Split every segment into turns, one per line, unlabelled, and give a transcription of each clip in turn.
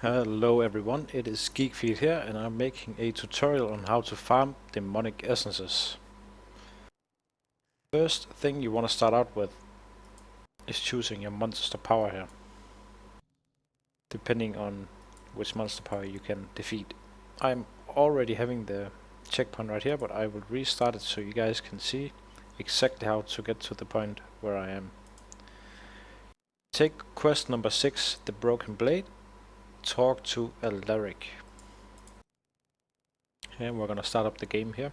Hello everyone, it is GeekFeed here and I'm making a tutorial on how to farm Daemonic Essences. First thing you want to start out with is choosing your monster power here, depending on which monster power you can defeat. I'm already having the checkpoint right here, but I will restart it so you guys can see exactly how to get to the point where I am. Take quest number 6, the Broken Blade. Talk to Alaric. And we're gonna start up the game here.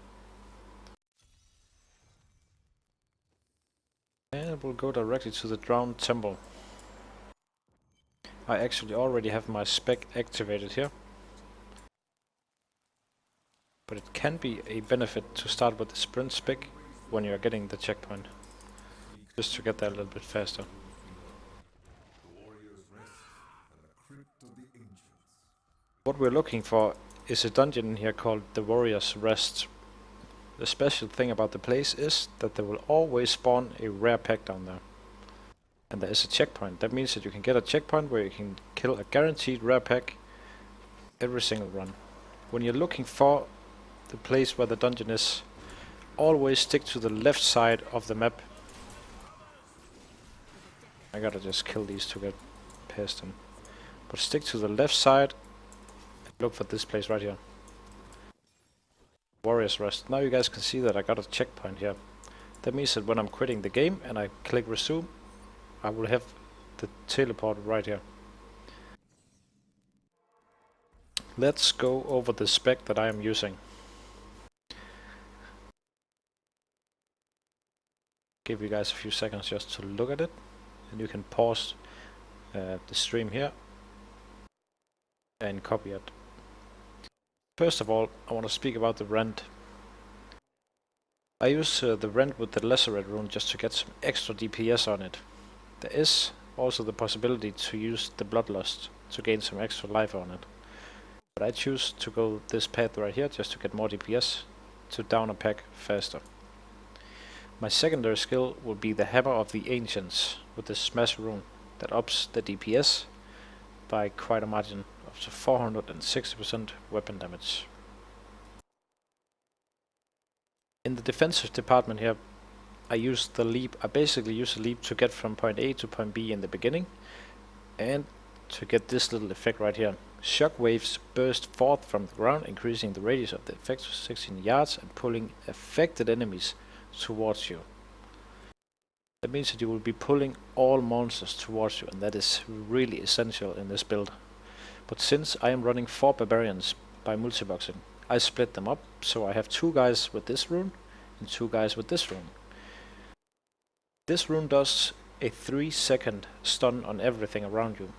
And we'll go directly to the Drowned Temple. I actually already have my spec activated here. But it can be a benefit to start with the sprint spec when you're getting the checkpoint. Just to get there a little bit faster. What we're looking for is a dungeon in here called the Warrior's Rest. The special thing about the place is that there will always spawn a rare pack down there. And there is a checkpoint. That means that you can get a checkpoint where you can kill a guaranteed rare pack every single run. When you're looking for the place where the dungeon is, always stick to the left side of the map. I gotta just kill these to get past them. But stick to the left side and look for this place right here. Warrior's Rest. Now you guys can see that I got a checkpoint here. That means that when I'm quitting the game and I click resume, I will have the teleport right here. Let's go over the spec that I am using. Give you guys a few seconds just to look at it, and you can pause the stream here and copy it. First of all, I want to speak about the rend. I use the rend with the Lacerate rune just to get some extra DPS on it. There is also the possibility to use the Bloodlust to gain some extra life on it. But I choose to go this path right here just to get more DPS to down a pack faster. My secondary skill will be the Hammer of the Ancients with the Smash rune that ups the DPS by quite a margin, up to 460% weapon damage. In the defensive department here, I use the leap. I basically use the leap to get from point A to point B in the beginning, and to get this little effect right here. Shockwaves burst forth from the ground, increasing the radius of the effect to 16 yards and pulling affected enemies towards you. That means that you will be pulling all monsters towards you, and that is really essential in this build. But since I am running 4 barbarians by multiboxing, I split them up, so I have 2 guys with this rune and 2 guys with this rune. This rune does a 3-second stun on everything around you.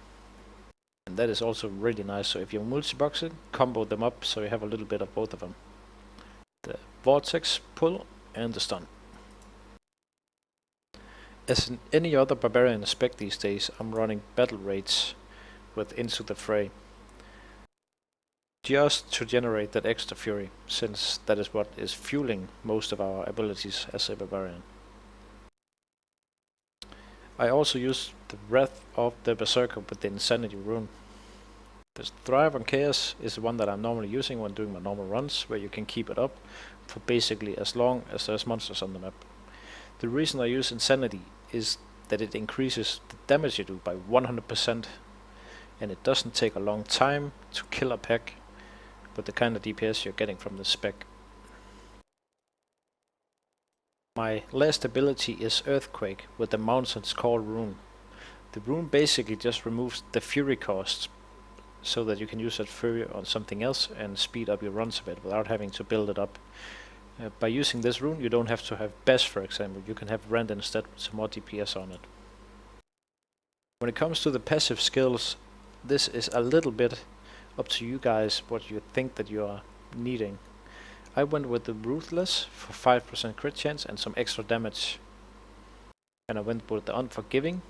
And that is also really nice, so if you're multiboxing, combo them up so you have a little bit of both of them. The vortex pull and the stun. As in any other barbarian spec these days, I'm running battle rates with Into the Fray, just to generate that extra fury, since that is what is fueling most of our abilities as a barbarian. I also use the Wrath of the Berserker with the Insanity rune. The Thrive on Chaos is the one that I'm normally using when doing my normal runs, where you can keep it up for basically as long as there's monsters on the map. The reason I use Insanity is that it increases the damage you do by 100%, and it doesn't take a long time to kill a pack with the kind of DPS you're getting from this spec. My last ability is Earthquake with the Mountain's Call rune. The rune basically just removes the fury cost, so that you can use that fury on something else and speed up your runs a bit without having to build it up. By using this rune, you don't have to have Bash, for example. You can have Rend instead with some more DPS on it. When it comes to the passive skills, this is a little bit up to you guys what you think that you are needing. I went with the Ruthless for 5% crit chance and some extra damage. And I went with the Unforgiving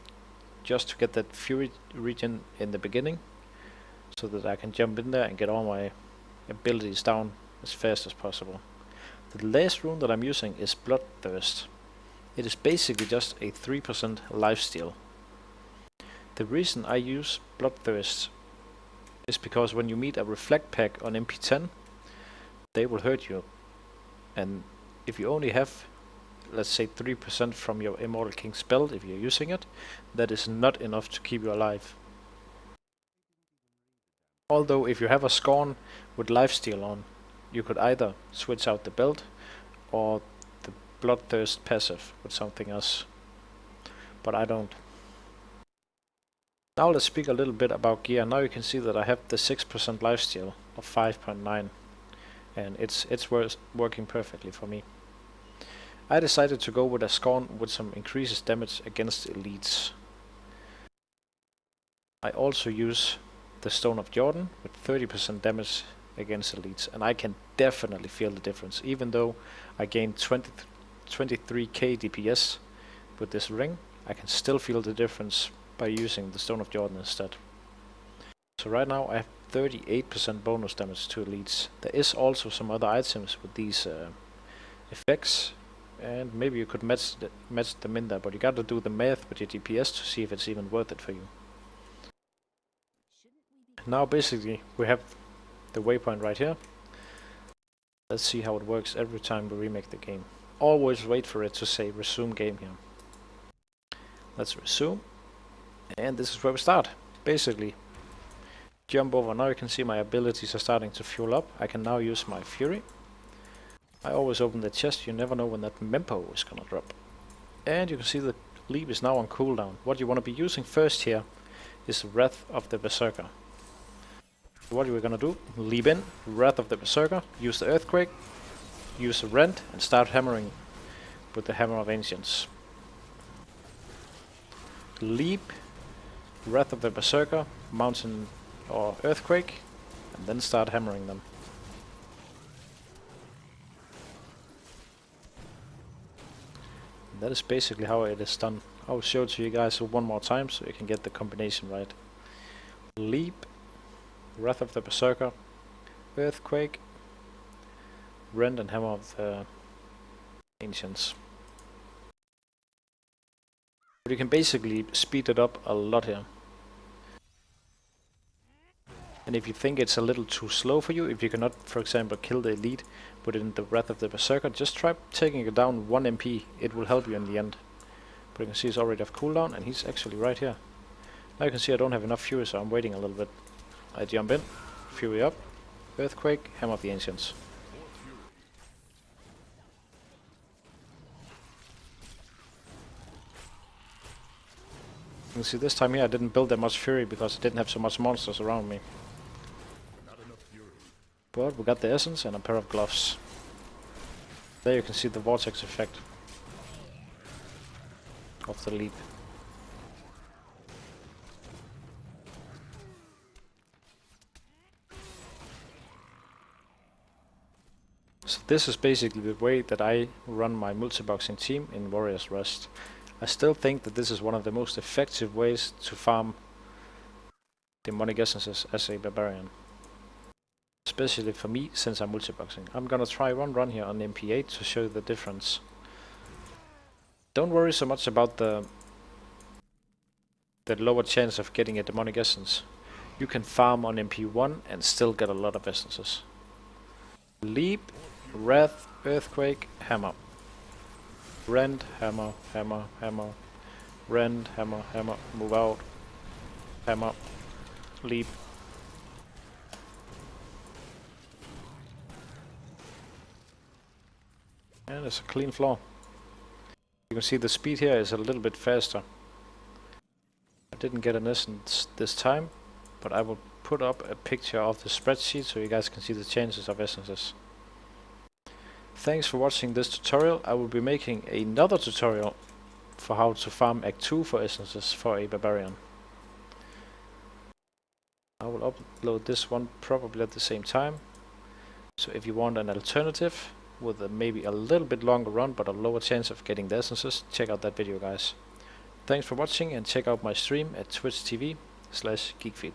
just to get that Fury regen in the beginning, so that I can jump in there and get all my abilities down as fast as possible. The last rune that I'm using is Bloodthirst. It is basically just a 3% lifesteal. The reason I use Bloodthirst is because when you meet a reflect pack on MP10, they will hurt you. And if you only have, let's say 3% from your Immortal King spell, if you're using it, that is not enough to keep you alive. Although if you have a Scorn with lifesteal on, you could either switch out the build or the Bloodthirst passive with something else. But I don't. Now let's speak a little bit about gear. Now you can see that I have the 6% lifesteal of 5.9, and it's working perfectly for me. I decided to go with a Scorn with some increases damage against elites. I also use the Stone of Jordan with 30% damage against elites, and I can definitely feel the difference. Even though I gained 23k DPS with this ring, I can still feel the difference by using the Stone of Jordan instead. So right now I have 38% bonus damage to elites. There is also some other items with these effects, and maybe you could match them in there, but you gotta do the math with your DPS to see if it's even worth it for you. Now basically we have the waypoint right here. Let's see how it works every time we remake the game. Always wait for it to say resume game here. Let's resume, and this is where we start. Basically jump over. Now you can see my abilities are starting to fuel up. I can now use my fury. I always open the chest, you never know when that mempo is gonna drop. And you can see the leap is now on cooldown. What you want to be using first here is Wrath of the Berserker. What we're gonna do, leap in, Wrath of the Berserker, use the Earthquake, use the Rend, and start hammering with the Hammer of Ancients. Leap, Wrath of the Berserker, Mountain or Earthquake, and then start hammering them. And that is basically how it is done. I'll show it to you guys one more time so you can get the combination right. Leap, Wrath of the Berserker, Earthquake, Rend and Hammer of the Ancients. But you can basically speed it up a lot here. And if you think it's a little too slow for you, if you cannot, for example, kill the elite within the Wrath of the Berserker, just try taking it down 1 MP. It will help you in the end. But you can see he's already off cooldown, and he's actually right here. Now you can see I don't have enough fury, so I'm waiting a little bit. I jump in, fury up, Earthquake, Hammer of the Ancients. You can see this time here I didn't build that much fury because I didn't have so much monsters around me. But we got the essence and a pair of gloves. There you can see the vortex effect of the leap. So this is basically the way that I run my multi-boxing team in Warrior's Rest. I still think that this is one of the most effective ways to farm Daemonic Essences as a barbarian. Especially for me, since I'm multi-boxing. I'm gonna try one run here on MP8 to show you the difference. Don't worry so much about the lower chance of getting a Daemonic Essence. You can farm on MP1 and still get a lot of essences. Leap, Wrath, Earthquake, Hammer. Rend, Hammer, Hammer, Hammer. Rend, Hammer, Hammer, move out. Hammer, leap. And it's a clean floor. You can see the speed here is a little bit faster. I didn't get an essence this time, but I will put up a picture of the spreadsheet so you guys can see the chances of essences. Thanks for watching this tutorial. I will be making another tutorial for how to farm Act 2 for essences for a barbarian. I will upload this one probably at the same time. So if you want an alternative with maybe a little bit longer run but a lower chance of getting the essences, check out that video, guys. Thanks for watching, and check out my stream at twitch.tv/geekfeed.